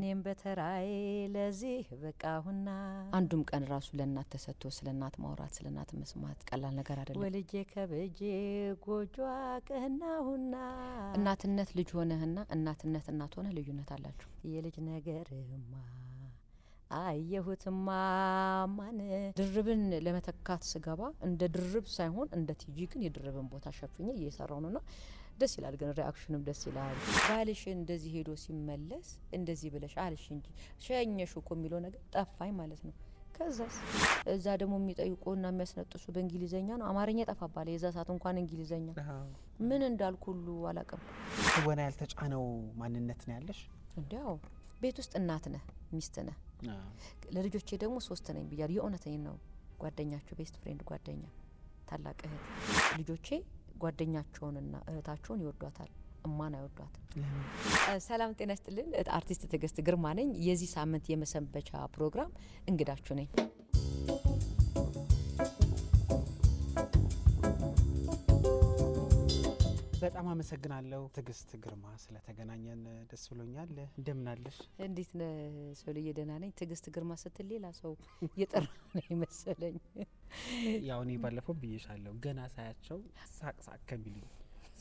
እኔም በተራዬ ለዚህ በቃሁና አንዱም ቀን ራሱ ለእናት ተሰጥቶ ስለእናት ማውራት ስለእናት መስማት ቀላል ነገር አይደለም። ወልጄ ከብጄ ጎጆ ቀናሁና እናትነት ልጅ ሆነህና እናትነት እናት ሆነ ልዩነት አላችሁ። የልጅ ነገርማ አየሁትማ ማን ድርብን ለመተካት ስገባ እንደ ድርብ ሳይሆን እንደ ቲጂ ግን የድርብን ቦታ ሸፍኜ እየሰራው ነውና ደስ ይላል። ግን ሪአክሽኑም ደስ ይላል። ባልሽ እንደዚህ ሄዶ ሲመለስ እንደዚህ ብለሽ አልሽ እንጂ ሸኘሹ እኮ የሚለው ነገር ጠፋኝ ማለት ነው። ከዛስ እዛ ደግሞ የሚጠይቁና የሚያስነጥሱ በእንግሊዘኛ ነው። አማርኛ ጠፋባለ። የዛ ሰዓት እንኳን እንግሊዘኛ ምን እንዳልኩ ሁሉ አላቀም። ወና ያልተጫነው ማንነት ነው ያለሽ። እንዴው ቤት ውስጥ እናት ነህ፣ ሚስት ነህ። ለልጆቼ ደግሞ 3 ነኝ ብያለሁ። የእውነቴን ነው። ጓደኛቸው ቤስት ፍሬንድ ጓደኛ ታላቅ እህት ልጆቼ ጓደኛቸውንና እህታቸውን ይወዷታል። እማን አይወዷትም። ሰላም ጤና ይስጥልን። አርቲስት ትዕግስት ግርማ ነኝ። የዚህ ሳምንት የመሰንበቻ ፕሮግራም እንግዳችሁ ነኝ። በጣም አመሰግናለሁ ትዕግስት ግርማ ስለተገናኘን ደስ ብሎኛል። እንደምን አለሽ? እንዴት ነህ? ሰውልዬ ደህና ነኝ። ትዕግስት ግርማ ስትል ሌላ ሰው የጠራ ነው ይመስለኝ። ያው እኔ ባለፈው ብዬሻለሁ ገና ሳያቸው ሳቅ ሳቅ ከሚሉኝ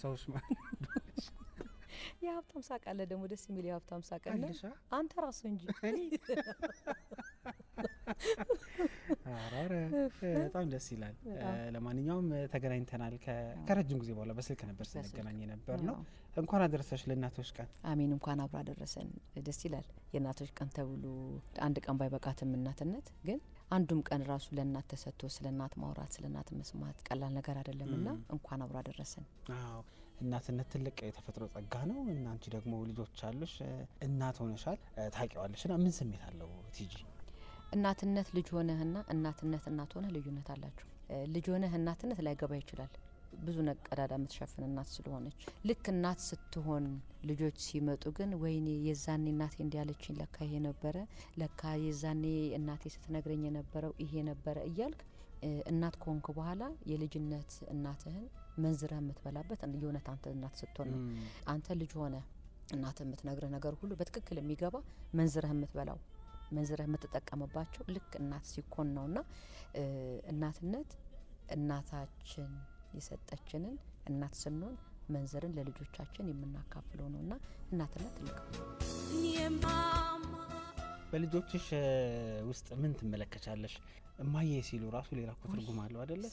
ሰዎች ማለት የሀብታም ሳቅ አለ ደግሞ ደስ የሚል የሀብታም ሳቅ አለ። አንተ ራሱ እንጂ አራረ በጣም ደስ ይላል። ለማንኛውም ተገናኝተናል ከረጅም ጊዜ በኋላ በስልክ ነበር ስንገናኝ ነበር ነው። እንኳን አደረሰሽ ለእናቶች ቀን። አሜን። እንኳን አብራ አደረሰን። ደስ ይላል። የእናቶች ቀን ተብሎ አንድ ቀን ባይበቃትም እናትነት ግን አንዱም ቀን ራሱ ለእናት ተሰጥቶ ስለእናት ማውራት ስለእናት መስማት ቀላል ነገር አይደለምና እንኳን አብራ አደረሰን። አዎ እናትነት ትልቅ የተፈጥሮ ጸጋ ነው። እና አንቺ ደግሞ ልጆች አሉሽ፣ እናት ሆነሻል፣ ታውቂዋለሽና ምን ስሜት አለው ቲጂ? እናትነት ልጅ ሆነህና እናትነት እናት ሆነ ልዩነት አላችሁ። ልጅ ሆነህ እናትነት ላይገባ ይችላል። ብዙ ቀዳዳ የምትሸፍን እናት ስለሆነች ልክ እናት ስትሆን ልጆች ሲመጡ ግን ወይኔ የዛኔ እናቴ እንዲያለችኝ ለካ ይሄ ነበረ፣ ለካ የዛኔ እናቴ ስትነግረኝ የነበረው ይሄ ነበረ እያልክ እናት ከሆንክ በኋላ የልጅነት እናትህን መንዝረህ የምትበላበት የእውነት አንተ እናት ስትሆን ነው። አንተ ልጅ ሆነ እናትህ የምትነግርህ ነገር ሁሉ በትክክል የሚገባ መንዝረህ የምትበላው መንዝረህ የምትጠቀምባቸው ልክ እናት ሲኮን ነውና እናትነት እናታችን የሰጠችንን እናት ስንሆን መንዘርን ለልጆቻችን የምናካፍለው ነውና እናትነት ትልቅ ነው። በልጆችሽ ውስጥ ምን ትመለከቻለሽ? እማዬ ሲሉ ራሱ ሌላ እኮ ትርጉም አለው አይደለ?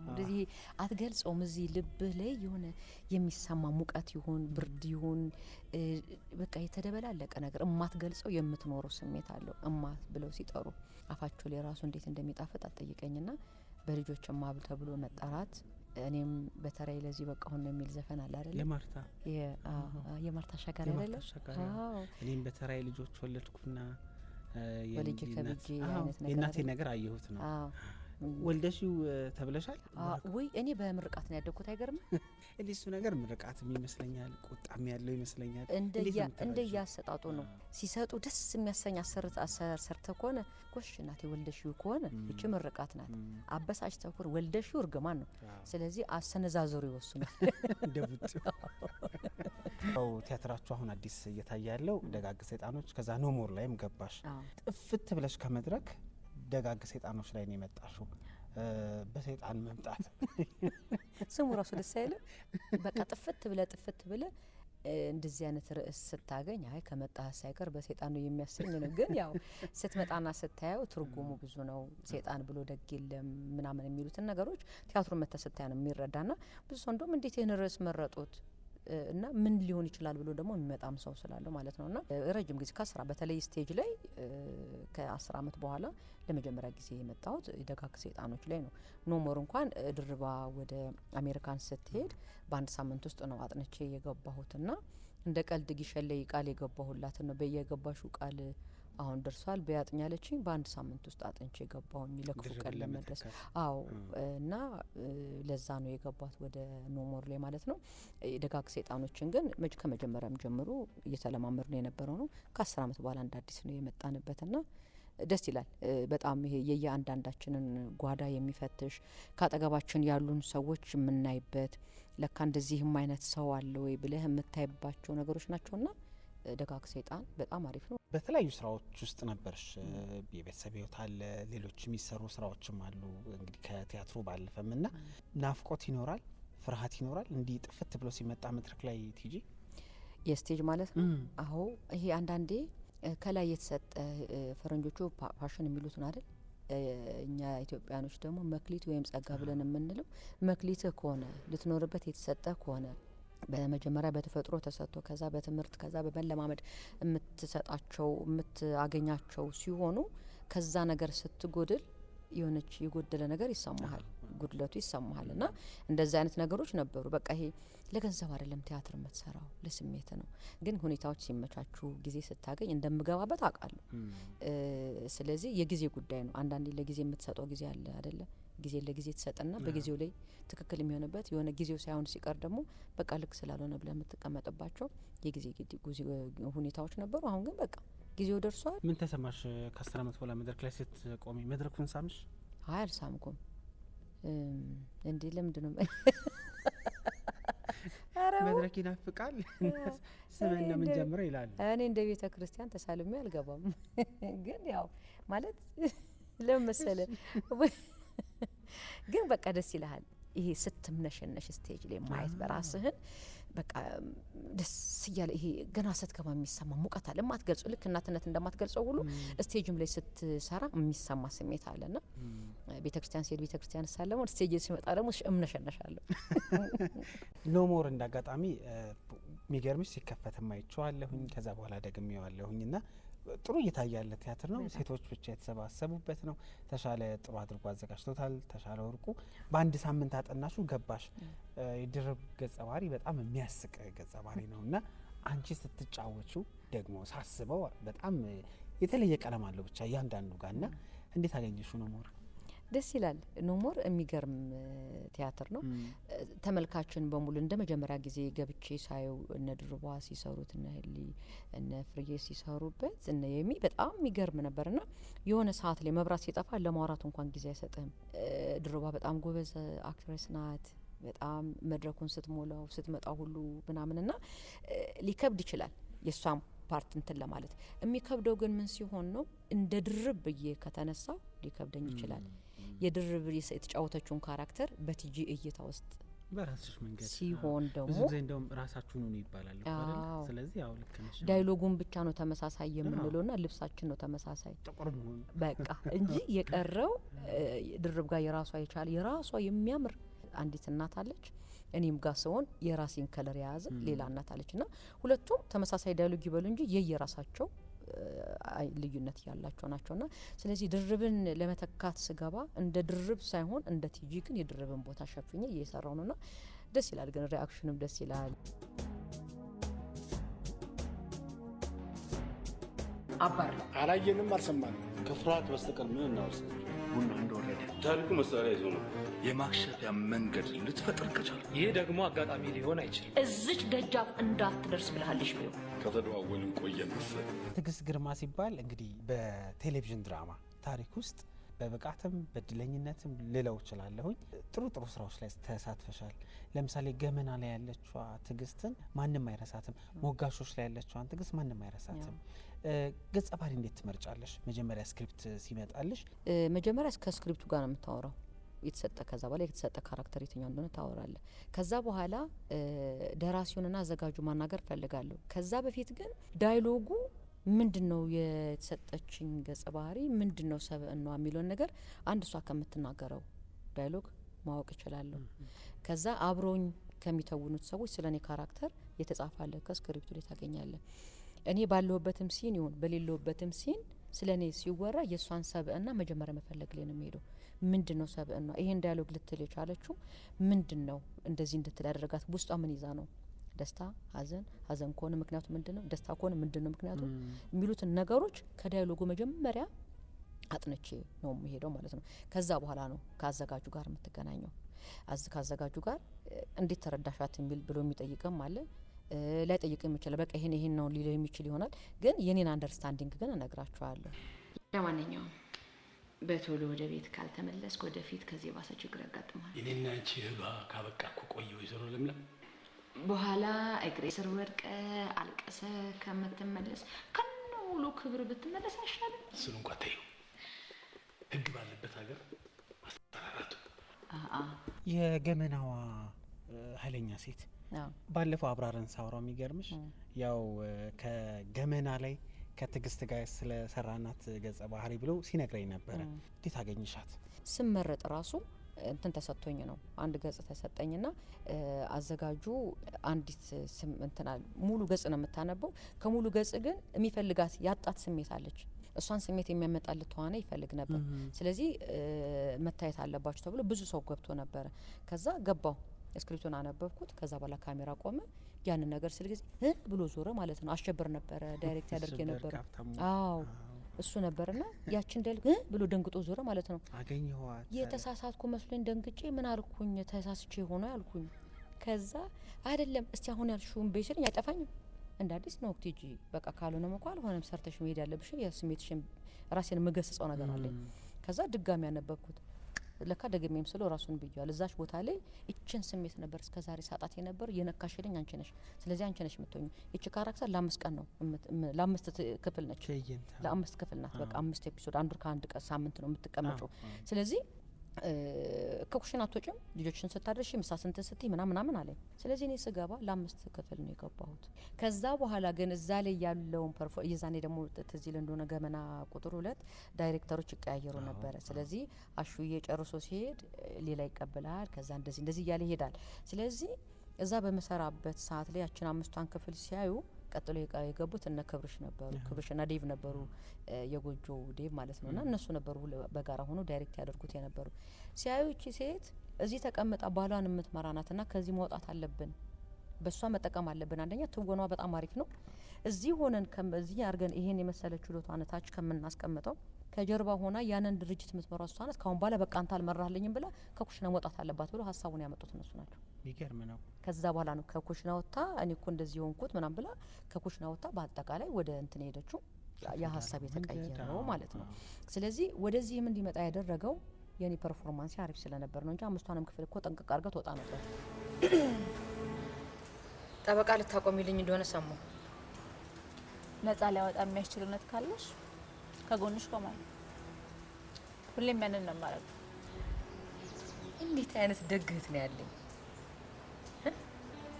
እንደዚህ አትገልጸውም። እዚህ ልብህ ላይ የሆነ የሚሰማ ሙቀት ይሁን ብርድ ይሁን በቃ የተደበላለቀ ነገር እማትገልጸው የምትኖረው ስሜት አለው። እማ ብለው ሲጠሩ አፋቸው ላይ ራሱ እንዴት እንደሚጣፍጥ አትጠይቀኝና በልጆች እማ ተብሎ መጠራት እኔም በተራይ ለዚህ በቃ ሆነ የሚል ዘፈን አለ አይደል? የማርታ ሻጋር አይደለ? እኔም በተራይ ልጆች ወለድኩና ወልጄ ከብጄ አይነት ነገር የእናቴ ነገር አየሁት ነው። ወልደሽው ተብለሻል? ወይ እኔ በምርቃት ነው ያደኩት። አይገርም? እሱ ነገር ምርቃትም ይመስለኛል ቁጣም ያለው ይመስለኛል። እንደ ያሰጣጡ ነው ሲሰጡ ደስ የሚያሰኝ አሰርተ ከሆነ ጎሽ እናቴ ወልደሽው ከሆነ እቺ ምርቃት ናት። አበሳጭተው ከሆነ ወልደሽው እርግማን ነው። ስለዚህ አሰነዛዘሩ ይወስናል። እንደቡጥ አው ቲያትራችሁ አሁን አዲስ እየታየ ያለው ደጋግ ሰይጣኖች ከዛ ኖ ሞር ላይም ገባሽ። ጥፍት ብለሽ ከመድረክ ደጋግ ሰይጣኖች ላይ ነው የመጣሽው። በሰይጣን መምጣት ስሙ ራሱ ደስ አይልም? በቃ ጥፍት ብለ እንደዚህ አይነት ርዕስ ስታገኝ አይ ከመጣ ሳይቀር በሰይጣን ነው የሚያሰኝ ነው። ግን ያው ስትመጣና ስታየው ትርጉሙ ብዙ ነው። ሰይጣን ብሎ ደግ የለም ምናምን የሚሉትን ነገሮች ቲያትሩን መተሰታያ ነው የሚረዳና ብዙ ሰው እንደውም እንዴት ይህን ርዕስ መረጡት እና ምን ሊሆን ይችላል ብሎ ደግሞ የሚመጣም ሰው ስላለ ማለት ነውና ረጅም ጊዜ ከስራ በተለይ ስቴጅ ላይ ከ10 አመት በኋላ ለመጀመሪያ ጊዜ የመጣሁት ደጋግ ሰይጣኖች ላይ ነው። ኖሞር እንኳን ድርባ ወደ አሜሪካን ስትሄድ በአንድ ሳምንት ውስጥ ነው አጥንቼ የገባሁትና እንደ ቀልድ ጊሸለይ ቃል የገባሁላት ነው። በየገባሹ ቃል አሁን ደርሷል በያጥኛለችኝ በአንድ ሳምንት ውስጥ አጥንቼ ገባሁኝ ለክፉ ቀን ለመድረስ። አዎ እና ለዛ ነው የገባት ወደ ኖሞር ላይ ማለት ነው። ደጋግ ሰይጣኖችን ግን ከመጀመሪያም ጀምሮ እየተለማመድ ነው የነበረው ነው። ከ10 አመት በኋላ እንደ አዲስ ነው የመጣንበትና ደስ ይላል በጣም። ይሄ የየአንዳንዳችንን ጓዳ የሚፈትሽ ካጠገባችን ያሉን ሰዎች የምናይበት ለካ እንደዚህም አይነት ሰው አለ ወይ ብለህ የምታይባቸው ነገሮች ናቸውና ደጋግ ሰይጣን በጣም አሪፍ ነው። በተለያዩ ስራዎች ውስጥ ነበርሽ። የቤተሰብ ህይወት አለ፣ ሌሎች የሚሰሩ ስራዎችም አሉ እንግዲህ ከቲያትሩ ባለፈም እና ናፍቆት ይኖራል፣ ፍርሃት ይኖራል እንዲህ ጥፍት ብሎ ሲመጣ መድረክ ላይ ቲጂ የስቴጅ ማለት ነው። አዎ ይሄ አንዳንዴ ከላይ የተሰጠ ፈረንጆቹ ፓሽን የሚሉት ነው አይደል? እኛ ኢትዮጵያኖች ደግሞ መክሊት ወይም ጸጋ ብለን የምንለው መክሊት ከሆነ ልትኖርበት የተሰጠ ከሆነ በመጀመሪያ በተፈጥሮ ተሰጥቶ ከዛ በትምህርት ከዛ በመለማመድ የምትሰጣቸው የምታገኛቸው ሲሆኑ ከዛ ነገር ስትጎድል የሆነች የጎደለ ነገር ይሰማሃል፣ ጉድለቱ ይሰማሃል። እና እንደዚህ አይነት ነገሮች ነበሩ። በቃ ይሄ ለገንዘብ አይደለም ቲያትር የምትሰራው ለስሜት ነው። ግን ሁኔታዎች ሲመቻቹ ጊዜ ስታገኝ እንደምገባበት አውቃለሁ። ስለዚህ የጊዜ ጉዳይ ነው። አንዳንዴ ለጊዜ የምትሰጠው ጊዜ አለ አይደለ? ጊዜ ለጊዜ ተሰጠና በጊዜው ላይ ትክክል የሚሆንበት የሆነ ጊዜው ሳይሆን ሲቀር ደግሞ በቃ ልክ ስላልሆነ ብለ የምትቀመጥባቸው የጊዜ ሁኔታዎች ነበሩ። አሁን ግን በቃ ጊዜው ደርሷል። ምን ተሰማሽ? ከ10 አመት በኋላ መድረክ ላይ ስትቆሚ መድረኩን ሳምሽ? አይ አልሳምኩም። እንዴ ለምንድነው መድረክ ይናፍቃል ስመን ነው ምን ጀምረው ይላል። እኔ እንደ ቤተ ክርስቲያን ተሳልሜ አልገባም። ግን ያው ማለት ለምሳሌ ግን በቃ ደስ ይላል ይሄ ስትምነሸነሽ ስቴጅ ላይ ማየት በራስህን በቃ ደስ ይያለ። ይሄ ገና ስትገባ የሚሰማ ሙቀት አለ ማትገልጹ ልክ እናትነት እንደማትገልጸው ሁሉ ስቴጅም ላይ ስትሰራ የሚሰማ ስሜት አለና ቤተክርስቲያን ሲሄድ ቤተክርስቲያን ሳለሞ ስቴጅ ሲመጣ ደግሞ እምነሸነሻለሁ። ኖሞር እንዳጋጣሚ ሚገርምሽ ሲከፈት ማይቻለሁኝ ከዛ በኋላ ደግሜዋለሁኝና ጥሩ እየታያለ ቲያትር ነው። ሴቶች ብቻ የተሰባሰቡበት ነው። ተሻለ ጥሩ አድርጎ አዘጋጅቶታል። ተሻለ ወርቁ በአንድ ሳምንት አጠናሹ ገባሽ። የድርብ ገጸ ባህሪ በጣም የሚያስቅ ገጸ ባህሪ ነውና አንቺ ስትጫወቹ ደግሞ ሳስበው በጣም የተለየ ቀለም አለው ብቻ እያንዳንዱ ጋርና እንዴት አገኘሽው ኖሞር? ደስ ይላል። ኖሞር የሚገርም ቲያትር ነው። ተመልካችን በሙሉ እንደ መጀመሪያ ጊዜ ገብቼ ሳየው እነ ድርቧ ሲሰሩት እነ ህሊ እነ ፍርዬ ሲሰሩበት እነ የሚ በጣም የሚገርም ነበርና የሆነ ሰዓት ላይ መብራት ሲጠፋ ለማውራት እንኳን ጊዜ አይሰጥም። ድርቧ በጣም ጎበዝ አክትሬስ ናት። በጣም መድረኩን ስትሞላው ስትመጣ ሁሉ ምናምንና ሊከብድ ይችላል የሷም ፓርት እንትን ለማለት የሚከብደው ግን ምን ሲሆን ነው እንደ ድርብ ብዬ ከተነሳው ሊከብደኝ ይችላል። የድርብ የተጫወተችውን ካራክተር በቲጂ እይታ ውስጥ በራስሽ መንገድ ሲሆን ደግሞ ብዙ ጊዜ እንደውም ራሳችሁ ነው ይባላል አይደል? ስለዚህ ያው ልክ ነሽ። ዳይሎጉን ብቻ ነው ተመሳሳይ የምንለውና ልብሳችን ነው ተመሳሳይ ጥቁር ነው በቃ እንጂ የቀረው ድርብ ጋር የራሷ የቻለ የራሷ የሚያምር አንዲት እናት አለች። እኔም ጋር ሰውን የራሴን ከለር የያዘ ሌላ እናት አለችና ሁለቱም ተመሳሳይ ዳይሎግ ይበሉ እንጂ የየራሳቸው ልዩነት ያላቸው ናቸውና ስለዚህ ድርብን ለመተካት ስገባ እንደ ድርብ ሳይሆን እንደ ቲጂ ግን የድርብን ቦታ ሸፍኜ እየሰራው ነውና ደስ ይላል። ግን ሪአክሽኑም ደስ ይላል። አባር አላየንም አልሰማንም። ከፍርሃት በስተቀር ምን እናወርሳቸው? ቡና እንደወረደ ታሪኩ መሳሪያ ይዞ ነው የማክሸፊያ መንገድ ልትፈጥር ከቻል ይሄ ደግሞ አጋጣሚ ሊሆን አይችልም። እዚች ደጃፍ እንዳትደርስ ብለሃልሽ ነው። ከተደዋወልን ቆየን መሰል። ትዕግስት ግርማ ሲባል እንግዲህ በቴሌቪዥን ድራማ ታሪክ ውስጥ በብቃትም በእድለኝነትም ልለው እችላለሁኝ ጥሩ ጥሩ ስራዎች ላይ ተሳትፈሻል። ለምሳሌ ገመና ላይ ያለችዋ ትዕግስትን ማንም አይረሳትም። ሞጋሾች ላይ ያለችዋን ትዕግስት ማንም አይረሳትም። ገጸ ባህሪ እንዴት ትመርጫለሽ? መጀመሪያ ስክሪፕት ሲመጣልሽ መጀመሪያ ከስክሪፕቱ ጋር ነው የምታወራው የተሰጠ ከዛ በኋላ የተሰጠ ካራክተር የትኛው እንደሆነ ታወራለህ። ከዛ በኋላ ደራሲውንና አዘጋጁ ማናገር ፈልጋለሁ። ከዛ በፊት ግን ዳይሎጉ ምንድነው የተሰጠችኝ ገጸ ባህሪ ምንድነው ሰብእናዋ የሚለውን ነገር አንድ እሷ ከምትናገረው ዳይሎግ ማወቅ እችላለሁ። ከዛ አብሮኝ ከሚተውኑት ሰዎች ስለኔ ካራክተር የተጻፋለ ከስክሪፕቱ ላይ ታገኛለህ። እኔ ባለሁበትም ሲን ይሁን በሌለሁበትም ሲን ስለኔ ሲወራ የሷን ሰብእና መጀመሪያ መፈለግ ላይ ነው የሚሄደው። ምንድነው ሰብእና? ይሄን ዳያሎግ ልትል የቻለችው ምንድነው እንደዚህ እንድትል ያደረጋት? ውስጧ ምን ይዛ ነው? ደስታ፣ ሀዘን ከሆነ ምክንያቱ ምንድነው? ደስታ ከሆነ ምንድነው ምክንያቱ? የሚሉትን ነገሮች ከዳያሎጉ መጀመሪያ አጥንቼ ነው የሚሄደው ማለት ነው። ከዛ በኋላ ነው ከአዘጋጁ ጋር የምትገናኘው። ከአዘጋጁ ጋር እንዴት ተረዳሻት የሚል ብሎ የሚጠይቅም አለ ላይ ጠይቅም ይችላል። በቃ ይሄን ነው ሊለው የሚችል ይሆናል። ግን የኔን አንደርስታንዲንግ ግን እነግራቸዋለሁ። ለማንኛውም በቶሎ ወደ ቤት ካልተመለስክ ወደፊት ከዚህ ባሰ ችግር ያጋጥማል። እኔና አንቺ ህባ ካበቃ እኮ ቆየ። ወይዘሮ ለምለም በኋላ እግሬ ስር ወድቀ አልቀሰ ከምትመለስ ከነሙሉ ክብር ብትመለስ አይሻልም? እሱን እንኳን ተይው። ህግ ባለበት ሀገር ማስፈራራቱ የገመናዋ ኃይለኛ ሴት ባለፈው አብራረን ሳውራው የሚገርምሽ ያው ከገመና ላይ ከትግስት ጋር ስለሰራናት ገጸ ባህሪ ብሎ ሲነግረኝ ነበረ። እንዴት አገኝሻት? ስመረጥ ራሱ እንትን ተሰጥቶኝ ነው። አንድ ገጽ ተሰጠኝና አዘጋጁ አንዲት እንትና ሙሉ ገጽ ነው የምታነበው። ከሙሉ ገጽ ግን የሚፈልጋት ያጣት ስሜት አለች። እሷን ስሜት የሚያመጣልት ተዋናይ ይፈልግ ነበር። ስለዚህ መታየት አለባችሁ ተብሎ ብዙ ሰው ገብቶ ነበረ። ከዛ ገባው ስክሪፕቱን አነበብኩት። ከዛ በኋላ ካሜራ ቆመ። ያንን ነገር ስለዚህ ብሎ ዞረ ማለት ነው። አሸብር ነበረ ዳይሬክት ያደርግ የነበረ። አዎ እሱ ነበርና ያችን ደል ብሎ ደንግጦ ዞረ ማለት ነው። አገኘኋት። የተሳሳትኩ መስሎኝ ደንግጬ ምን አልኩኝ? ተሳስቼ ሆኖ ያልኩኝ። ከዛ አይደለም እስቲ አሁን ያልሽውን በይስልኝ አይጠፋኝም። እንደ አዲስ ነው ቲጂ በቃ ካልሆነ መኳ አልሆነም ሰርተሽ መሄድ ያለብሽ የስሜትሽን ራሴን መገሰጸው ነገር አለኝ። ከዛ ድጋሚ ያነበብኩት ለካ ደግሜም ስለው ራሱን ብያለሁ። እዛች ቦታ ላይ እችን ስሜት ነበር እስከዛሬ ሳጣት የነበር የነካሽልኝ አንቺ ነሽ። ስለዚህ አንቺ ነሽ የምትሆኚ። እቺ ካራክተር ለ5 ቀን ነው ለ5 ክፍል ነች። ለ5 ክፍል ናት። በቃ 5 ኤፒሶድ አንዱ ከአንድ ቀን ሳምንት ነው የምትቀመጠው። ስለዚህ ከኩሽና አትወጪም ልጆችን ስታደርሺ ምሳ ስንት ስትይ ምናምን አለኝ። ስለዚህ እኔ ስገባ ለ5 ክፍል ነው የገባሁት። ከዛ በኋላ ግን እዛ ላይ ያለውን የዛኔ ደግሞ ትዝ ይል እንደሆነ ገመና ቁጥር 2 ዳይሬክተሮች ይቀያየሩ ነበረ። ስለዚህ አሹዬ ጨርሶ ሲሄድ ሌላ ይቀበላል። ከዛ እንደዚህ እያለ ይሄዳል። ስለዚህ እዛ በመሰራበት ሰዓት ላይ ያችን 5ቷን ክፍል ሲያዩ ቀጥሎ የገቡት እነ ክብርሽ ነበሩ። ክብርሽና ዴቭ ነበሩ። የጎጆ ዴቭ ማለት ነውና እነሱ ነበሩ በጋራ ሆኖ ዳይሬክት ያደርጉት የነበሩ። ሲያዩ እቺ ሴት እዚህ ተቀምጣ ባሏን የምትመራናትና ከዚህ መውጣት አለብን፣ በሷ መጠቀም አለብን። አንደኛ ትወኗ በጣም አሪፍ ነው። እዚህ ሆነን ከዚህ አርገን ይሄን የመሰለ ችሎታን ታች ከምናስቀምጠው ከጀርባ ሆና ያንን ድርጅት የምትመራው እሷ ናት። ካሁን በኋላ በቃ አንተ አልመራህልኝም ብላ ከኩሽና መውጣት አለባት ብሎ ሀሳቡን ያመጡት እነሱ ናቸው። ይገርም ነው። ከዛ በኋላ ነው ከኩሽና ወጣ እኔ እኮ እንደዚህ ሆንኩት ምናምን ብላ ከኩሽና ወጣ በአጠቃላይ ወደ እንትን ሄደችው። ያ ሀሳብ የተቀየረው ማለት ነው። ስለዚህ ወደዚህም እንዲመጣ ያደረገው የኔ ፐርፎርማንስ አሪፍ ስለነበር ነው እንጂ 5ቷንም ክፍል እኮ ጠንቅቅ አድርጋ ትወጣ ነበር። ጠበቃ ልታቆሚልኝ እንደሆነ ሰማሁ። ነፃ ሊያወጣ የሚያስችል እውነት ካለሽ ከጎንሽ ቆማለሁ። ሁሌም ያንን ነው የማደርገው። እንዴት አይነት ደግ እህት ነው ያለኝ።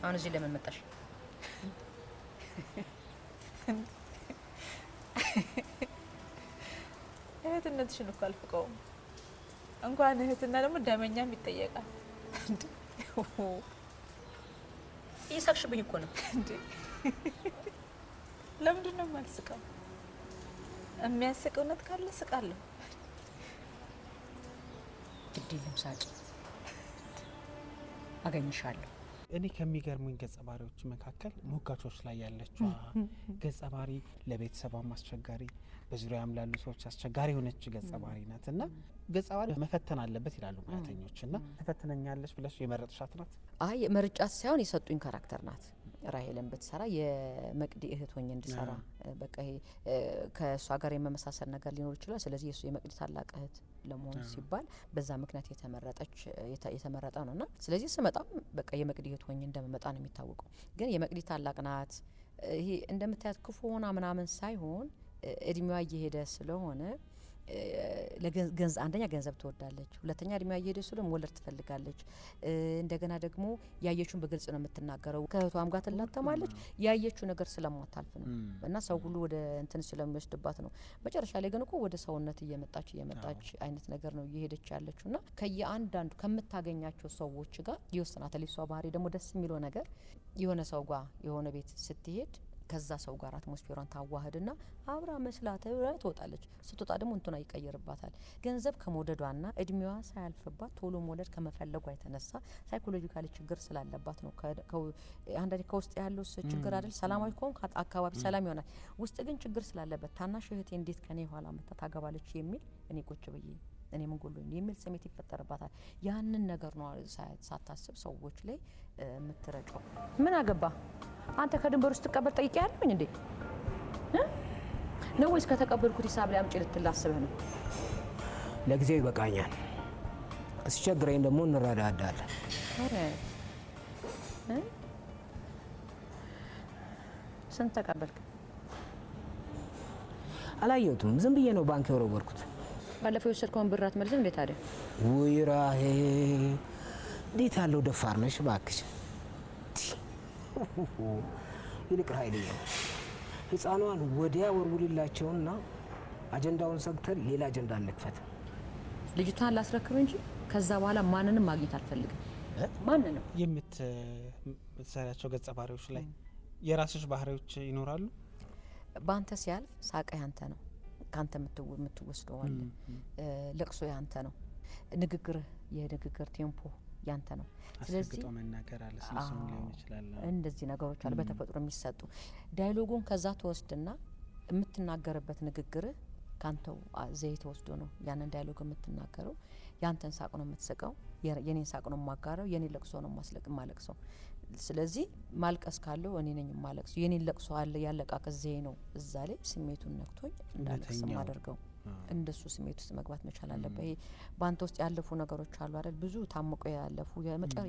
አሁን እዚህ ለምን መጣሽ? እህትነትሽን እኮ አልፍቀውም። እንኳን እህትና ደግሞ ደመኛም ይጠየቃል። እየሳቅሽብኝ እኮ ነው። ለምንድን ነው የማልስቀው? የሚያስቅ እውነት ካለ ስቃለሁ። ግዴለም ሳቂ፣ አገኝሻለሁ። እኔ ከሚገርሙኝ ገጸ ባህሪዎች መካከል ሞጋቾች ላይ ያለችው ገጸ ባህሪ ለቤተሰቧም አስቸጋሪ፣ በዙሪያም ላሉ ሰዎች አስቸጋሪ የሆነች ገጸ ባህሪ ናት እና ገጸ ባህሪ መፈተን አለበት ይላሉ ሙያተኞች። እና ተፈትነኛለች ብለሽ የመረጥሻት ናት? አይ መርጫት ሳይሆን የሰጡኝ ካራክተር ናት። ራሄልን ብትሰራ የመቅዲ እህት ሆኜ እንድሰራ በቃ ይሄ ከእሷ ጋር የመመሳሰል ነገር ሊኖር ይችላል። ስለዚህ የሱ የመቅዲ ታላቅ እህት ለመሆን ሲባል በዛ ምክንያት የተመረጠ ነውና ስለዚህ ስመጣም በቃ የመቅዲ እህት ሆኜ እንደመመጣ ነው የሚታወቀው። ግን የመቅዲ ታላቅ ናት። ይሄ እንደምታያት ክፉ ሆና ምናምን ሳይሆን እድሜዋ እየሄደ ስለሆነ አንደኛ ገንዘብ ትወዳለች፣ ሁለተኛ እድሜዋ እየሄደ ስለሆነ መውለድ ትፈልጋለች። እንደገና ደግሞ ያየችውን በግልጽ ነው የምትናገረው። ከእህቷም ጋር ትላተማለች። ያየችው ነገር ስለማታልፍ ነው እና ሰው ሁሉ ወደ እንትን ስለሚወስድባት ነው። መጨረሻ ላይ ግን እኮ ወደ ሰውነት እየመጣች አይነት ነገር ነው እየሄደች ያለችው እና ከየአንዳንዱ ከምታገኛቸው ሰዎች ጋር ይወስናታል። የሷ ባህሪ ደግሞ ደስ የሚለው ነገር የሆነ ሰው ጋር የሆነ ቤት ስትሄድ ከዛ ሰው ጋር አትሞስፌሯን ታዋህድና አብራ መስላት ትወጣለች። ስትወጣ ደግሞ እንትና ይቀየርባታል። ገንዘብ ከመውደዷና እድሜዋ ሳያልፍባት ቶሎ መውለድ ከመፈለጓ የተነሳ ሳይኮሎጂካሊ ችግር ስላለባት ነው። አንዳንዴ ከውስጥ ያለው ችግር አይደል፣ ሰላማዊ ከሆን አካባቢ ሰላም ይሆናል። ውስጥ ግን ችግር ስላለበት ታናሽ እህቴ እንዴት ከኔ ኋላ መታ ታገባለች የሚል እኔ ቁጭ ብዬ እኔ ምን ጎሎኝ የሚል ስሜት ይፈጠርባታል። ያንን ነገር ነው ሳታስብ ሰዎች ላይ የምትረጨው። ምን አገባ አንተ ከድንበር ውስጥ ተቀበል ጠይቄ ያለኝ እንዴ ነው ወይስ ከተቀበልኩት ሂሳብ ላይ አምጪ ልትላስበህ ነው? ለጊዜው ይበቃኛል። እስቸግረኝ ደግሞ እንረዳዳለን። ስንት ተቀበልክ? አላየሁትም። ዝም ብዬ ነው ባንክ የወረወርኩት። ባለፈው የወሰድከውን ብር አትመልስም እንዴ ታዲያ? ውይ ራሄ፣ እንዴት ያለው ደፋር ነሽ እባክሽ። ይልቅ ኃይልዬ ህፃኗን ወዲያ ወርውልላቸውና አጀንዳውን ሰግተን ሌላ አጀንዳ እንክፈት። ልጅቷን ላስረክብ እንጂ ከዛ በኋላ ማንንም ማግኘት አልፈልግም። ማንንም የምትሰሪያቸው ገጸ ባህሪዎች ላይ የራስሽ ባህሪዎች ይኖራሉ? በአንተ ሲያልፍ ሳቀ ያንተ ነው፣ ካንተ የምትወስደው አለ። ለቅሶ ያንተ ነው፣ ንግግርህ የንግግር ቴምፖ ያንተ ነው። ስለዚህ አስገጥቶ መናገር አለ፣ ስንሱም ሊሆን ይችላል። እንደዚህ ነገሮች አሉ በተፈጥሮ የሚሰጡ። ዳያሎጉን ከዛ ተወስድና የምትናገርበት ንግግርህ ካንተው ዘይት ወስዶ ነው ያንን ዳያሎግ የምትናገረው። ያንተን ሳቅ ነው የምትስቀው፣ የኔን ሳቅ ነው የማጋራው፣ የኔን ለቅሶ ነው ማለቅሰው። ስለዚህ ማልቀስ ካለው እኔ ነኝ ማለቅሰው። የኔን ለቅሶ አለ ያለቃቀስ ዘዬ ነው እዛ ላይ ስሜቱን ነክቶኝ እንዳለቅስ ማደርገው። እንደሱ ስሜት ውስጥ መግባት መቻል አለበት። ይሄ ባንተ ውስጥ ያለፉ ነገሮች አሉ አይደል? ብዙ ታምቆ ያለፉ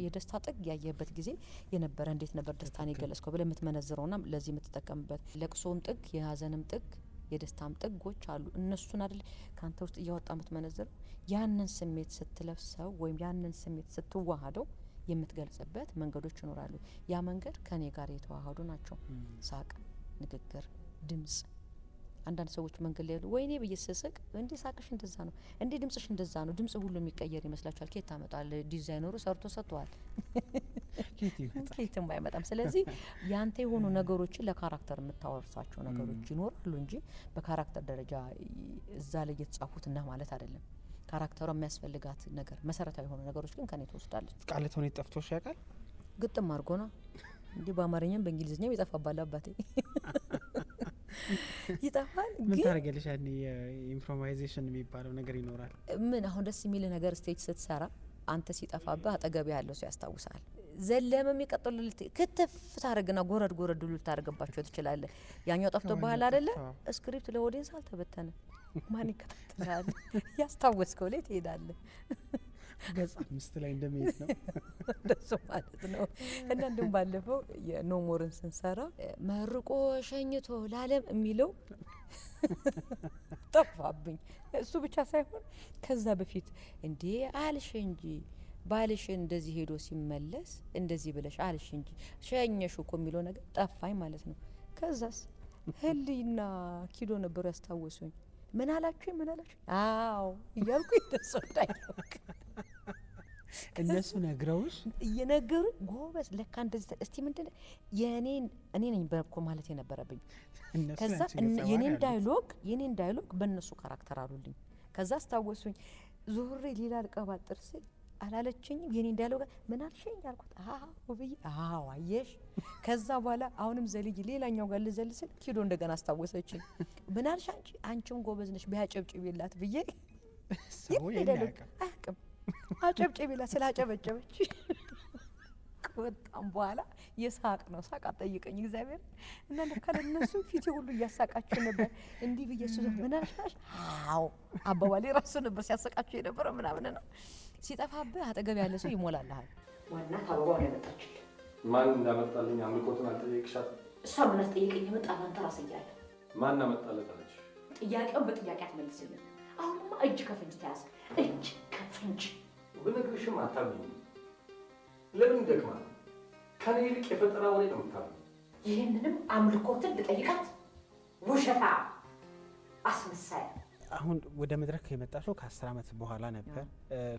የደስታ ጥግ ያየበት ጊዜ የነበረ እንዴት ነበር ደስታን የገለጽከው ብለህ የምትመነዝረውና ለዚህ የምትጠቀምበት ለቅሶም ጥግ የሀዘንም ጥግ የደስታም ጥጎች አሉ። እነሱን አይደል ካንተ ውስጥ እያወጣ የምትመነዝረው። ያንን ስሜት ስትለብሰው ወይም ያንን ስሜት ስትዋሃደው የምትገልጽበት መንገዶች ይኖራሉ። ያ መንገድ ከኔ ጋር የተዋሃዱ ናቸው። ሳቅ፣ ንግግር፣ ድምጽ። አንዳንድ ሰዎች መንገድ ላይ ወይኔ ብዬ ስስቅ እንዴ ሳቅሽ እንደዛ ነው እንዴ ድምጽሽ እንደዛ ነው፣ ድምጽ ሁሉ የሚቀየር ይመስላችኋል? ከየት ታመጣል? ዲዛይነሩ ሰርቶ ሰጥቷል። ከየትም አይመጣም። ስለዚህ ያንተ የሆኑ ነገሮችን ለካራክተር የምታወርሳቸው ነገሮች ይኖራሉ እንጂ በካራክተር ደረጃ እዛ ላይ የተጻፉትና ማለት አይደለም። ካራክተሯ የሚያስፈልጋት ነገር መሰረታዊ የሆኑ ነገሮች ግን ከኔ ትወስዳለች። ቃላት ሆነ ጠፍቶሽ ያውቃል? ግጥም አድርጎና እንዲህ በአማርኛም በእንግሊዝኛም ይጠፋባል አባቴ ይጠፋል። ምን ታደርጊያለሽ? ያኔ የኢምፕሮቫይዜሽን የሚባለው ነገር ይኖራል። ምን አሁን ደስ የሚል ነገር ስቴጅ ስትሰራ አንተ ሲጠፋብህ አጠገብ ያለው ሰው ያስታውሳል። ዘለም የሚቀጥሉ ክትፍ ታረግና ጎረድ ጎረድ ሉ ታረግባቸው ትችላለህ። ያኛው ጠፍቶ በኋላ አይደለ ስክሪፕት ለኦዲየንስ አልተበተነ ማን ይከታተላል? ያስታወስከው ላይ ትሄዳለህ። ገጽ 5 ላይ እንደሚሄድ ነው ደስ ማለት ነው። እና እንደውም ባለፈው የኖሞርን ስንሰራ መርቆ ሸኝቶ ለዓለም የሚለው ጠፋብኝ። እሱ ብቻ ሳይሆን ከዛ በፊት እንዴ አልሽ እንጂ ባልሽ እንደዚህ ሄዶ ሲመለስ እንደዚህ ብለሽ አልሽ እንጂ ሸኘሽ እኮ የሚለው ነገር ጠፋኝ ማለት ነው። ከዛስ ህሊና ኪዶ ነበሩ ያስታወሱኝ። ምን አላችሁ? አዎ እያልኩ ደስ እንዳይለቅ እነሱ ነግረውሽ እየነገሩ ጎበዝ ለካ እንደዚህ እስቲ ምንድነው እኔ ነኝ በኮ ማለት የነበረብኝ። ከዛ የኔን ዳይሎግ በእነሱ ካራክተር አሉልኝ። ከዛ አስታወሱኝ። ዞሬ ሌላ ልቀባጥር ስል አላለችኝም። የኔን ዳይሎግ ምን አልሽኝ አልኩት። አዎ ብዬ አዎ አየሽ። ከዛ በኋላ አሁንም ዘልጅ ሌላኛው ጋር ልዘል ስል ኪዶ እንደገና አስታወሰችኝ። ምን አልሽ አንቺም ጎበዝ ነሽ ቢያጨብጭቢላት ብዬ ሰው አያውቅም አጨብጭቢላት ስላጨበጨበች ከወጣም በኋላ የሳቅ ነው። ሳቅ አጠይቀኝ እግዚአብሔር እና ለካ ለነሱ ፊቴ ሁሉ እያሳቃቸው ነበር። እንዲህ ብዬ እሱ ምን አልሽ? አዎ አባባሌ ራሱ ነበር ሲያሰቃቸው የነበረው ምናምን ነው። ሲጠፋብህ አጠገብ ያለ ሰው ይሞላልሃል። ዋና አበባው ነው የመጣችልህ። ማን እንዳመጣልኝ አምልኮትን አልጠየቅሻት? እሷ ምን አስጠየቀኝ? የመጣህ አንተ ራስህ እያለ ማን አመጣለት አለች? ጥያቄውን በጥያቄ አትመልስልኝ። አሁንማ እጅ ከፍንጅ ተያዝ። እጅ ከፍንጅ ብነግርሽም አታምኚኝ። ለምን ይደክማል? ከኔ ይልቅ የፈጠራ ወሬ ነው የምታምኚው። ይህንንም አምልኮትን ልጠይቃት? ውሸታ አስመሳይ። አሁን ወደ መድረክ የመጣሽው ከ10 ዓመት በኋላ ነበር።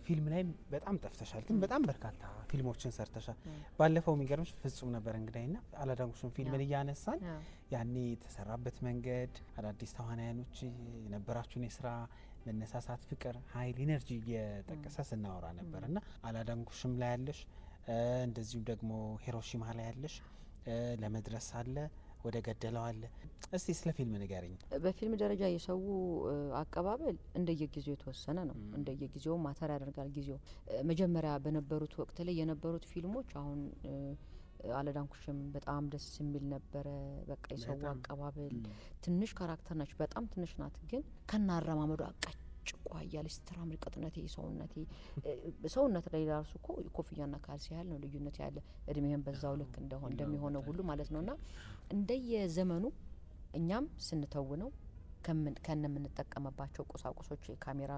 ፊልም ላይም በጣም ጠፍተሻል፣ ግን በጣም በርካታ ፊልሞችን ሰርተሻል። ባለፈው የሚገርምሽ ፍጹም ነበር እንግዳይና አላዳንኩሽም ፊልምን እያነሳን ያኔ የተሰራበት መንገድ፣ አዳዲስ ተዋናያኖች የነበራችሁን የስራ መነሳሳት፣ ፍቅር፣ ኃይል፣ ኢነርጂ እየጠቀሰ ስናወራ ነበር እና አላዳንኩሽም ላይ ያለሽ፣ እንደዚሁም ደግሞ ሂሮሺማ ላይ ያለሽ፣ ለመድረስ አለ ወደ ገደለው አለ። እስቲ ስለ ፊልም ንገሪኝ። በፊልም ደረጃ የሰው አቀባበል እንደየጊዜው የተወሰነ ነው። እንደየጊዜው ማተር ያደርጋል ጊዜው። መጀመሪያ በነበሩት ወቅት ላይ የነበሩት ፊልሞች አሁን አላዳንኩሽም በጣም ደስ የሚል ነበረ። በቃ የሰው አቀባበል ትንሽ ካራክተር ናች፣ በጣም ትንሽ ናት፣ ግን ከናረማመዱ አቃጭ ጭቋ እያለች ስትራምድ ቅጥነቴ ሰውነት ላይ ራሱ እኮ ኮፍያና ካልሲ ያህል ነው ልዩነት ያለ እድሜህን በዛው ልክ እንደሚሆነው ሁሉ ማለት ነውና እንደየዘመኑ እኛም ስንተውነው ከነምንጠቀምባቸው ቁሳቁሶች ካሜራ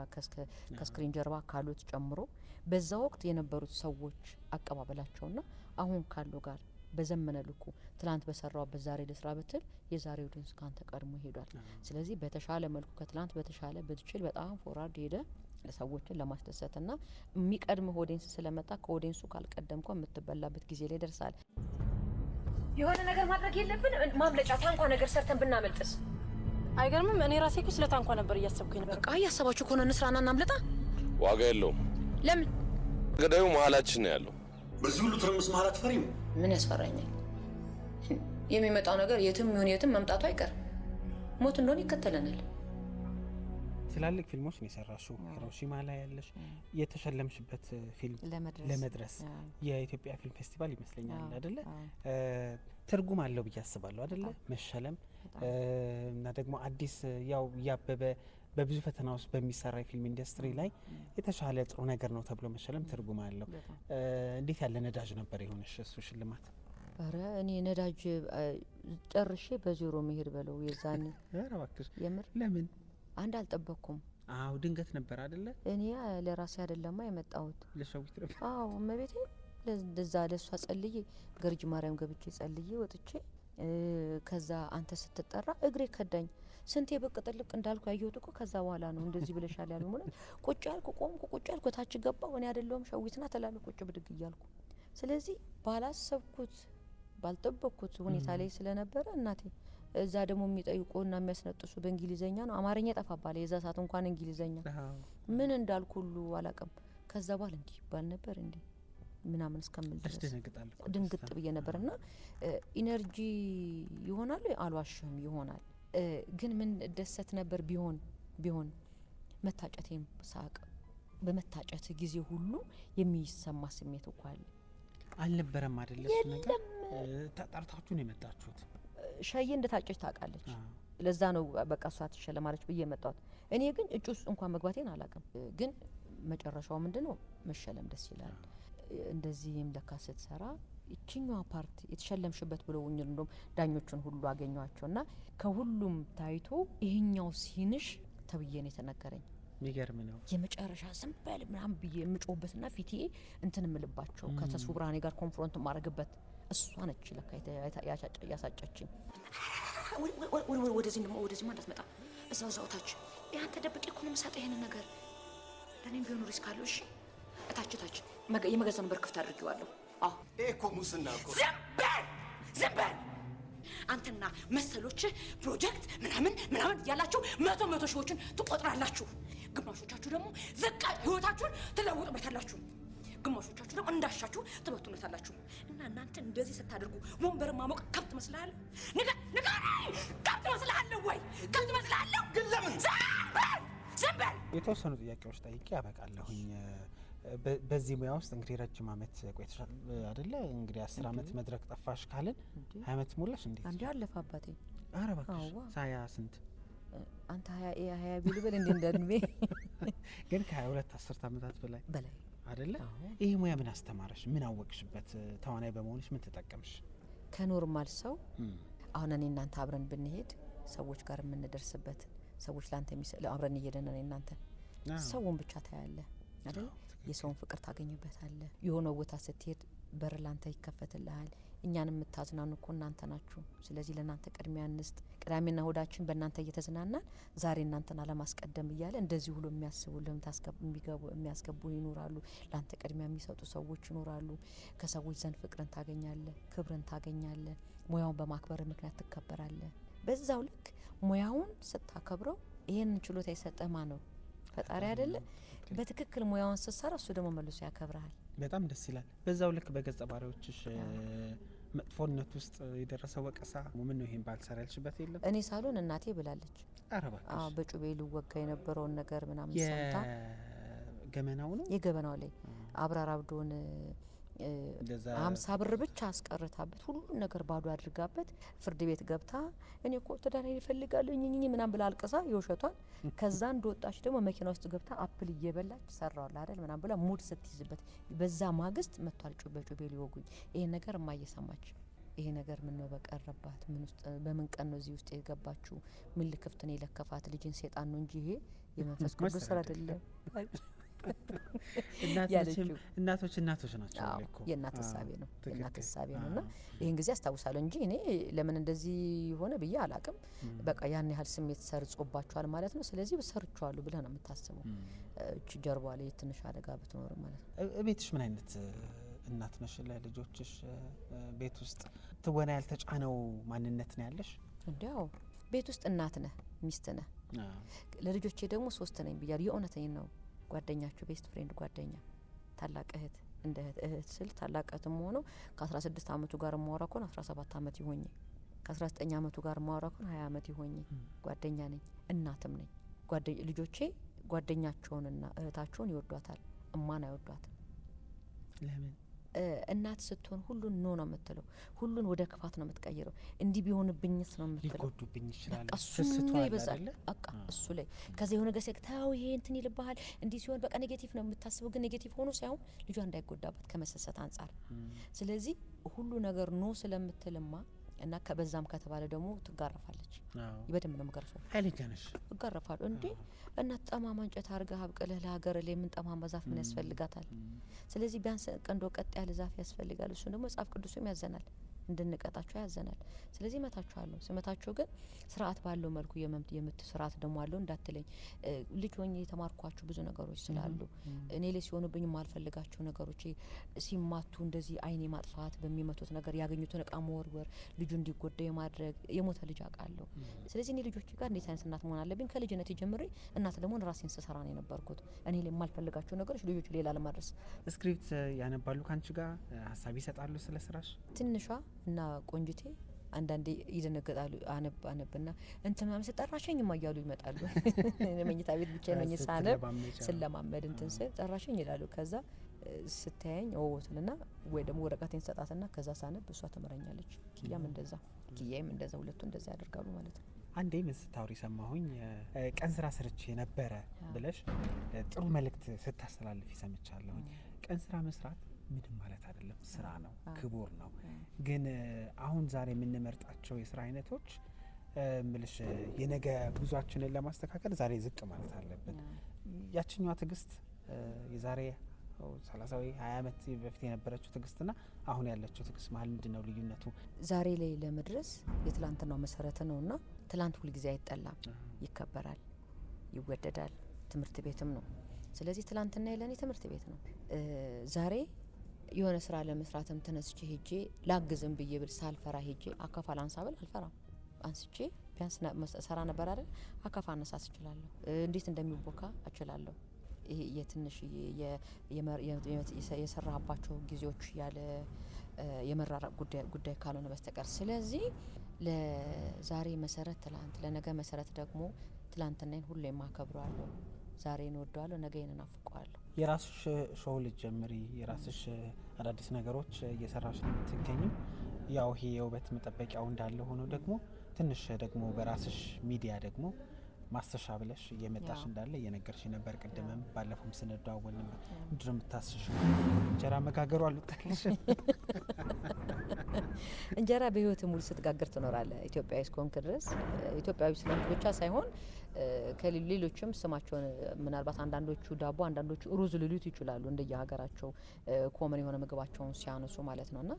ከስክሪን ጀርባ ካሉት ጨምሮ በዛ ወቅት የነበሩት ሰዎች አቀባበላቸውና አሁን ካለው ጋር በዘመነ ልኩ ትላንት በሰራው በዛሬ ለስራ ብትል የዛሬው ድንስ ካንተ ቀድሞ ሄዷል። ስለዚህ በተሻለ መልኩ ከትላንት በተሻለ ብትችል በጣም ፎርዋርድ ሄደ ሰዎችን ለማስደሰትና የሚቀድም ኦዲየንስ ስለመጣ ከኦዲየንሱ ካልቀደምኩ የምትበላበት ጊዜ ላይ ደርሳል። የሆነ ነገር ማድረግ የለብን ማምለጫ ታንኳ ነገር ሰርተን ብናመልጥስ? አይገርምም? እኔ ራሴ እኮ ስለ ታንኳ ነበር እያሰብኩኝ ነበር። በቃ እያሰባችሁ ከሆነ እንስራና እናምልጣ። ዋጋ የለውም። ለምን? ገዳዩ መሀላችን ነው ያለው። በዚህ ሁሉ ትርምስ መሀል አትፈሪም? ምን ያስፈራኛል? የሚመጣው ነገር የትም ይሁን የትም መምጣቱ አይቀር ሞት እንደሆነ ይከተለናል። ትላልቅ ፊልሞች ነው የሰራሽው። ሂሮሺማ ላይ ያለሽ የተሸለምሽበት ፊልም ለመድረስ የኢትዮጵያ ፊልም ፌስቲቫል ይመስለኛል አይደለ? ትርጉም አለው ብዬ አስባለሁ አይደለ? መሸለም እና ደግሞ አዲስ ያው ያበበ በብዙ ፈተና ውስጥ በሚሰራ የፊልም ኢንዱስትሪ ላይ የተሻለ ጥሩ ነገር ነው ተብሎ መሸለም ትርጉም አለው። እንዴት ያለ ነዳጅ ነበር የሆነሽ እሱ ሽልማት? አረ እኔ ነዳጅ ጨርሼ በዜሮ መሄድ በለው የዛኔ። አረ እባክሽ የምር ለምን? አንድ አልጠበቅኩም። አው ድንገት ነበር አይደለ? እኔ ለራሴ አይደለማ የመጣሁት ለሸዊት ነበር። አው እመቤቴ ለዛ ለሷ ጸልዬ ገርጅ ማርያም ገብቼ ጸልዬ ወጥቼ ከዛ አንተ ስትጠራ እግሬ ከዳኝ። ስንቴ ብቅ ጥልቅ እንዳልኩ ያየሁት እኮ ከዛ በኋላ ነው። እንደዚህ ብለሻል ያሉ ማለት ቁጭ ያልኩ ቆምኩ፣ ቁጭ ያልኩ ታች ገባው። እኔ አይደለሁም ሸዊትና ተላለ ቁጭ ብድግ እያልኩ። ስለዚህ ባላሰብኩት ባልጠበቅኩት ሁኔታ ላይ ስለነበረ እናቴ እዛ ደግሞ የሚጠይቁና የሚያስነጥሱ በእንግሊዘኛ ነው። አማርኛ ጠፋባለ የዛ ሰዓት እንኳን እንግሊዘኛ ምን እንዳልኩ ሁሉ አላውቅም። ከዛ በኋላ እንዲህ ባል ነበር እንዴ ምናምን እስከምል ድረስ ድንግጥ ብዬ ነበርና ኢነርጂ ይሆናል አልዋሽም ይሆናል። ግን ምን ደሰት ነበር ቢሆን መታጨቴም ሳቅ በመታጨት ጊዜ ሁሉ የሚሰማ ስሜት እኮ አልነበረም አይደል? እሱ ነገር ተጣርታችሁ ነው የመጣችሁት። ሻዬ እንደታጨች ታውቃለች። ለዛ ነው በቃ እሷ ትሸለማለች ብዬ መጣሁት። እኔ ግን እጩ ውስጥ እንኳን መግባቴን አላውቅም። ግን መጨረሻው ምንድነው መሸለም ደስ ይላል። እንደዚህም ለካ ስትሰራ እቺኛዋ ፓርት የተሸለምሽበት ብለው እንደም ዳኞቹን ሁሉ አገኘዋቸውና ከሁሉም ታይቶ ይሄኛው ሲንሽ ተብዬ ነው የተነገረኝ። የሚገርም ነው። የመጨረሻ ስምበል ምናምን ብዬ የምጮህበትና ፊቴ እንትን ምልባቸው ከተሱ ብርሃኔ ጋር ኮንፍሮንት ማድረግበት እሷ ነች ለካ ያሳጨችኝ። ወደዚህ ማለት መጣ እዛው ታች ያንተ ደብቄ እኮ ነው የምሰጠው ይሄን ነገር ለኔም ቢሆን ሪስክ አለው። እሺ እታች የመገዛውን በር ክፍት አድርጌዋለሁ። አዎ እኮ ሙስና እኮ ዝም በል አንተና መሰሎች ፕሮጀክት ምናምን ያላችሁ መቶ ሺዎችን ትቆጥራላችሁ። ግማሾቻችሁ ደግሞ ዘቃጭ ህይወታችሁን ትለውጡበታላችሁ። ግማሾቻችሁ ደግሞ እንዳሻችሁ ትበቱነታላችሁ። እና እናንተ እንደዚህ ስታደርጉ ወንበር ማሞቅ ከብት መስላል? ከብት መስላል ወይ? ከብት መስላል? ግን ለምን? ዝም በል። የተወሰኑ ጥያቄዎች ጠይቄ ያበቃለሁኝ። በዚህ ሙያ ውስጥ እንግዲህ ረጅም አመት ቆይተሻል አይደለ? እንግዲህ 10 አመት መድረክ ጠፋሽ ካልን 20 አመት ሞላሽ እንዴ? አንዴ አለፈ አባቴ። ኧረ እባክሽ ሳያ ስንት አንተ 20 ቢልበል እንዴ እንደድሜ ግን ከ22 10 አመታት በላይ አይደለ? ይሄ ሙያ ምን አስተማረሽ? ምን አወቅሽበት? ተዋናይ በመሆንሽ ምን ተጠቀምሽ? ከኖርማል ሰው አሁን እኔ እናንተ አብረን ብንሄድ ሰዎች ጋር የምንደርስበት ሰዎች ላንተ አብረን እየሄድን ነው እናንተ ሰውን ብቻ ታያለ አይደል? የሰውን ፍቅር ታገኝበታለ። የሆነ ቦታ ስትሄድ በር ላንተ ይከፈትልሃል። እኛንም የምታዝናኑ እኮ እናንተ ናችሁ። ስለዚህ ለእናንተ ቅድሚያ እንስጥ። ቅዳሜና እሁዳችን በእናንተ እየተዝናናን ዛሬ እናንተን አለማስቀደም እያለ እንደዚህ ሁሉ የሚያስቡልህም የሚያስገቡ ይኖራሉ። ላንተ ቅድሚያ የሚሰጡ ሰዎች ይኖራሉ። ከሰዎች ዘንድ ፍቅርን ታገኛለህ፣ ክብርን ታገኛለህ። ሙያውን በማክበር ምክንያት ትከበራለህ። በዛው ልክ ሙያውን ስታከብረው ይሄን ችሎታ የሰጠህ ማን ነው? ፈጣሪ አይደለ? በትክክል ሙያውን ስትሰራ እሱ ደግሞ መልሶ ያከብራል። በጣም ደስ ይላል። በዛው ልክ በገጸ ባህሪዎችሽ መጥፎነት ውስጥ የደረሰው ወቀሳ ምን ነው? ይሄን ባልሰራ ያልሽበት የለም? እኔ ሳሎን እናቴ ብላለች። ኧረ እባክሽ በጩቤ ልወጋ የነበረውን ነገር ምናምን ሰምታ የገመናው ነው የገበናው ላይ አብራር አብዶን እንደዛ 50 ብር ብቻ አስቀርታበት ሁሉ ነገር ባዶ አድርጋበት ፍርድ ቤት ገብታ እኔ እኮ ትዳር ይፈልጋለሁ እኝኝ ምናም ብላ አልቀሳ የውሸቷን ከዛ እንደወጣች ደግሞ መኪና ውስጥ ገብታ አፕል እየበላች ሰራውላ አይደል ምናም ብላ ሙድ ስትይዝበት በዛ ማግስት መጥቷል ጩቤ ሊወጉኝ ይሄ ነገር ማየሰማች ይሄ ነገር ምን ነው በቀረባት ምን ውስጥ በምን ቀን ነው እዚህ ውስጥ የገባችው ምን ልክፍት ነው የለከፋት ልጅን ሰይጣን ነው እንጂ ይሄ የመንፈስ ቅዱስ ስራ አይደለም እናቶች ናቸው እኮ የእናት ሐሳቤ ነው የእናት ሐሳቤ ነውና ይሄን ጊዜ አስታውሳለሁ እንጂ እኔ ለምን እንደዚህ ሆነ ብዬ አላቅም በቃ ያን ያህል ስሜት ሰርጾባቸዋል ማለት ነው ስለዚህ ሰርቻለሁ ብለህ ነው የምታስበው እቺ ጀርባ ላይ ትንሽ አደጋ ብትኖር ማለት ነው ቤትሽ ምን አይነት እናት ነሽ ለልጆችሽ ቤት ውስጥ ትወና ያልተጫነው ማንነት ነው ያለሽ እንዴው ቤት ውስጥ እናት ነህ ሚስት ነህ ለልጆቼ ደግሞ 3 ነኝ ብያለሁ የእውነተኛ ነው ጓደኛችሁ ቤስት ፍሬንድ ጓደኛ ታላቅ እህት እንደ እህት ስል ታላቅ እህትም ሆኖ ከ16 አመቱ ጋር ማወራ ኮን 17 አመት ይሆኝ ከ19 አመቱ ጋር ማወራ ኮን 20 አመት ይሆኝ ጓደኛ ነኝ እናትም ነኝ ልጆቼ ጓደኛቸውንና እህታቸውን ይወዷታል እማን አይወዷትም ለምን እናት ስትሆን ሁሉን ነው የምትለው ሁሉን ወደ ክፋት ነው የምትቀይረው እንዲህ ቢሆንብኝስ ነው የምትለው ሊጎዱብኝ ይችላል እሱ ይበዛል በቃ እሱ ላይ ከዛ የሆነ ገሰ ታው ይሄ እንትን ይልባል እንዲህ ሲሆን በቃ ኔጌቲቭ ነው የምታስበው ግን ኔጌቲቭ ሆኖ ሳይሆን ልጇ እንዳይጎዳበት ከመሰሰት አንፃር ስለዚህ ሁሉ ነገር ነው ስለምትልማ እና ከበዛም ከተባለ ደግሞ ትጋረፋለች ይበደም ነው መገርፈው አይልጃነሽ ትጋረፋሉ እንዴ እና ጠማማ እንጨት አርጋ አብቀለ ለሀገር ላይ ምን ጠማማ ዛፍ ምን ያስፈልጋታል ስለዚህ ቢያንስ ቀንዶ ቀጥ ያለ ዛፍ ያስፈልጋል እሱ ደግሞ መጽሐፍ ቅዱስም ያዘናል እንድንቀጣቸው ያዘናል ስለዚህ መታቸዋለሁ ስመታቸው ግን ስርዓት ባለው መልኩ ስርዓት ደግሞ አለው እንዳትለኝ ልጅ ሆኜ የተማርኳቸው ብዙ ነገሮች ስላሉ እኔ ላይ ሲሆኑብኝ ማልፈልጋቸው ነገሮች ሲማቱ እንደዚህ አይኔ ማጥፋት በሚመቱት ነገር ያገኙትን እቃ መወርወር ልጁ እንዲጎዳ የማድረግ የሞተ ልጅ አቃለሁ ስለዚህ እኔ ልጆች ጋር እንዴት አይነት እናት መሆን አለብኝ ከልጅነት ጀምሬ እናት ደግሞ ራሴን ስሰራ ነው የነበርኩት እኔ ላይ ማልፈልጋቸው ነገሮች ልጆች ሌላ ለማድረስ ስክሪፕት ያነባሉ ካንቺ ጋር ሀሳብ ይሰጣሉ ስለ ስራሽ ትንሿ እና ቆንጅቴ አንዳንዴ ይደነገጣሉ አነብና እንትን ማለት ተጠራሽኝ ማያሉ ይመጣሉ መኝታ ቤት ብቻ ነው ሳነብ ስለማመድ እንትን ስል ጠራሽኝ ይላሉ ከዛ ስታየኝ ወውትና ወይ ደግሞ ወረቀቴን ሰጣትና ከዛ ሳነብ እሷ ተመረኛለች ኪያም እንደዛ ሁለቱ እንደዛ ያደርጋሉ ማለት ነው አንዴ ምን ስታውሪ ሰማሁኝ ቀን ስራ ሰርቼ ነበረ ብለሽ ጥሩ መልእክት ስታስተላልፊ ሰምቻለሁኝ ቀን ስራ መስራት ምንም ማለት አይደለም ስራ ነው ክቡር ነው ግን አሁን ዛሬ የምንመርጣቸው የስራ አይነቶች ምልሽ የነገ ጉዟችንን ለማስተካከል ዛሬ ዝቅ ማለት አለብን ያችኛዋ ትግስት የዛሬ 30 ወይ 20 አመት በፊት የነበረችው ትግስትና አሁን ያለችው ትግስት ማለት ምንድነው ልዩነቱ ዛሬ ላይ ለመድረስ የትላንትናው መሰረት ነውና ትላንት ሁሉ ጊዜ አይጠላም ይከበራል ይወደዳል ትምህርት ቤትም ነው ስለዚህ ትላንትና ለኔ ትምህርት ቤት ነው ዛሬ የሆነ ስራ ለመስራትም ተነስቼ ሄጄ ላግዝም ብዬ ብል ሳልፈራ ሄጄ አካፋል አንሳብል አልፈራም አንስቼ ቢያንስ ሰራ ነበር አይደል አካፋ አነሳስ እችላለሁ እንዴት እንደሚቦካ እችላለሁ ይሄ የትንሽ የሰራባቸው ጊዜዎች ያለ የመራራቅ ጉዳይ ካልሆነ በስተቀር ስለዚህ ለዛሬ መሰረት ትላንት ለነገ መሰረት ደግሞ ትላንትናን ሁሌ ማከብራለሁ ዛሬን ወደዋለሁ ነገን እናፍቀዋለሁ የራስሽ ሾው ልጅ ጀምሪ የራስሽ አዳዲስ ነገሮች እየሰራሽ ትገኝ ያው ይሄ የውበት መጠበቂያው እንዳለ ሆኖ ደግሞ ትንሽ ደግሞ በራስሽ ሚዲያ ደግሞ ማስተሻ ብለሽ እየመጣሽ እንዳለ እየነገርሽ ነበር ቀደምም ባለፈውም ስንደዋወል ነበር ምንድነው የምታስሽ እንጀራ መጋገሩ አልወጣልሽ እንጀራ በህይወት ሙሉ ስትጋገር ትኖራለህ ኢትዮጵያዊ እስከሆንክ ድረስ ኢትዮጵያዊ ስለሆንክ ብቻ ሳይሆን ከሌሎችም ስማቸውን ምናልባት አንዳንዶቹ ዳቦ አንዳንዶቹ ሩዝ ሊሉት ይችላሉ እንደየሀገራቸው ኮመን የሆነ ምግባቸውን ሲያነሱ ማለት ነውና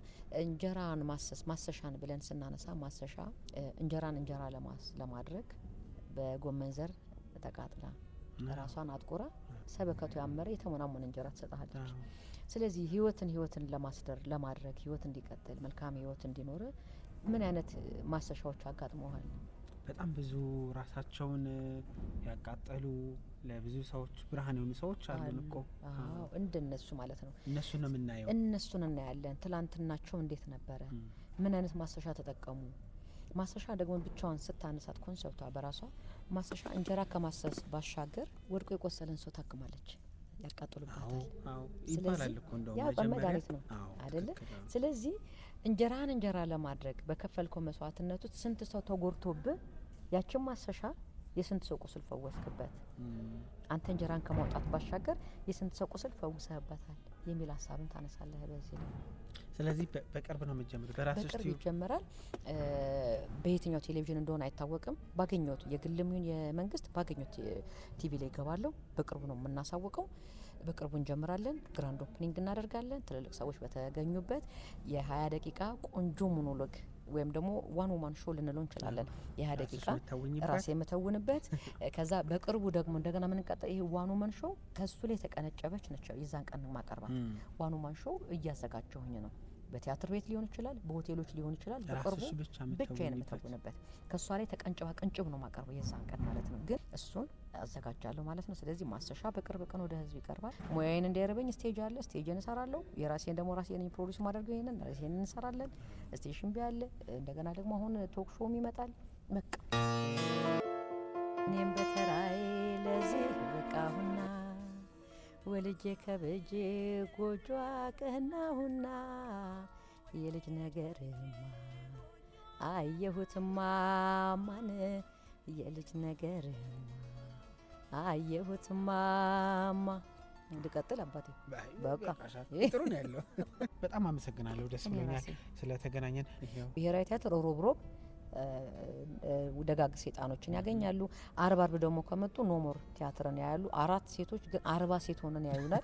እንጀራን ማሰሻን ብለን ስናነሳ ማሰሻ እንጀራን እንጀራ ለማድረግ በጎመን ዘር ተቃጥላ ራሷን አጥቁራ ሰበከቱ ያመረ የተሞናሞነ እንጀራ ትሰጣለች ስለዚህ ህይወትን ለማድረግ ህይወት እንዲቀጥል መልካም ህይወት እንዲኖር ምን አይነት ማሰሻዎች አጋጥመዋል በጣም ብዙ ራሳቸውን ያቃጠሉ ለብዙ ሰዎች ብርሃን የሆኑ ሰዎች አሉ እኮ አዎ እንደነሱ ማለት ነው እነሱን እናያለን ትላንትናቸው እንዴት ነበረ ምን አይነት ማሰሻ ተጠቀሙ ማሰሻ ደግሞ ብቻዋን ስታነሳት ኮንሰፕቷ በራሷ ማሰሻ እንጀራ ከማሰስ ባሻገር ወድቆ የቆሰለን ሰው ታክማለች ያቃጥሉባታል። ይባላል እኮ እንደው ያ መድኃኒት ነው አይደለ? ስለዚህ እንጀራ ለማድረግ በከፈልከው መስዋዕትነት ውስጥ ስንት ሰው ተጎድቶብህ ያችን ማሰሻ የስንት ሰው ቁስል ፈወስክበት። አንተ እንጀራን ከማውጣት ባሻገር የስንት ሰው ቁስል ፈውሰህበታል የሚል ሀሳብን ታነሳለህ በዚህ ላይ። ስለዚህ በቅርብ ነው የምትጀምረው? በራስሽ በቅርብ ይጀምራል። በየትኛው ቴሌቪዥን እንደሆነ አይታወቅም። ባገኘሁት የግልም ይሁን የመንግስት ባገኘሁት ቲቪ ላይ ይገባለሁ። በቅርቡ ነው የምናሳውቀው። በቅርቡ እንጀምራለን። ግራንድ ኦፕኒንግ እናደርጋለን። ትልልቅ ሰዎች በተገኙበት የ20 ደቂቃ ቆንጆ ሞኖሎግ ወይም ደግሞ ዋን ውማን ሾው ልንለው እንችላለን። የ20 ደቂቃ ራሴ የምተውንበት ከዛ በቅርቡ ደግሞ እንደገና ምን እንቀጣ ይሄ ዋን ውማን ሾው ከሱ ላይ የተቀነጨበች ነች። የዛን ቀን ማቀርባት ዋን ውማን ሾው እያዘጋጀሁኝ ነው። በቲያትር ቤት ሊሆን ይችላል፣ በሆቴሎች ሊሆን ይችላል። በቅርቡ ብቻዬን የምተውንበት ከሷ ላይ ተቀንጭባ ቅንጭብ ነው ማቀርበው የዛን ቀን ማለት ነው። ግን እሱን አዘጋጃለሁ ማለት ነው። ስለዚህ ማሰሻ በቅርብ ቀን ወደ ህዝብ ይቀርባል። ሙያዬን እንዳይረበኝ ስቴጅ አለ፣ ስቴጅን እሰራለሁ። የራሴን ደግሞ ራሴን ፕሮዲዩስ ማድረገው ይሄንን ራሴን እንሰራለን። ስቴሽን ቢ አለ። እንደገና ደግሞ አሁን ቶክ ሾውም ይመጣል። በቃ እኔም በተራዬ ለዚህ በቃሁና ወልጄ ከብጄ ጎጆ ቀናሁና የልጅ ነገርማ አየሁትማ ማን የልጅ ነገርማ አየሁትማማ። እንድቀጥል አባቴ በቃ ጥሩ ነው ያለው። በጣም አመሰግናለሁ። ደስ ብሎኛል ስለተገናኘን። ብሔራዊ ቲያትር ሮብ ደጋግ ሰይጣኖችን ያገኛሉ። አርብ ደግሞ ከመጡ ኖሞር ቲያትርን ያያሉ። 4 ሴቶች ግን 40 ሴት ሆነን ያዩናል።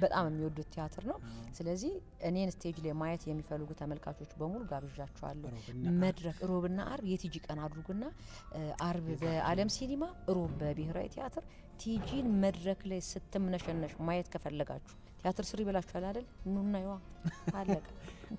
በጣም የሚወዱት ቲያትር ነው። ስለዚህ እኔን ስቴጅ ላይ ማየት የሚፈልጉ ተመልካቾች በሙሉ ጋብዣቸዋለሁ። መድረክ ሮብና አርብ የቲጂ ቀን አድርጉና አርብ በአለም ሲኒማ፣ ሮብ በብሔራዊ ቲያትር ቲጂን መድረክ ላይ ስትምነሸነሽ ማየት ከፈለጋችሁ ቲያትር ስሪ ብላችኋል አይደል? ኑና ይዋ አለቀ።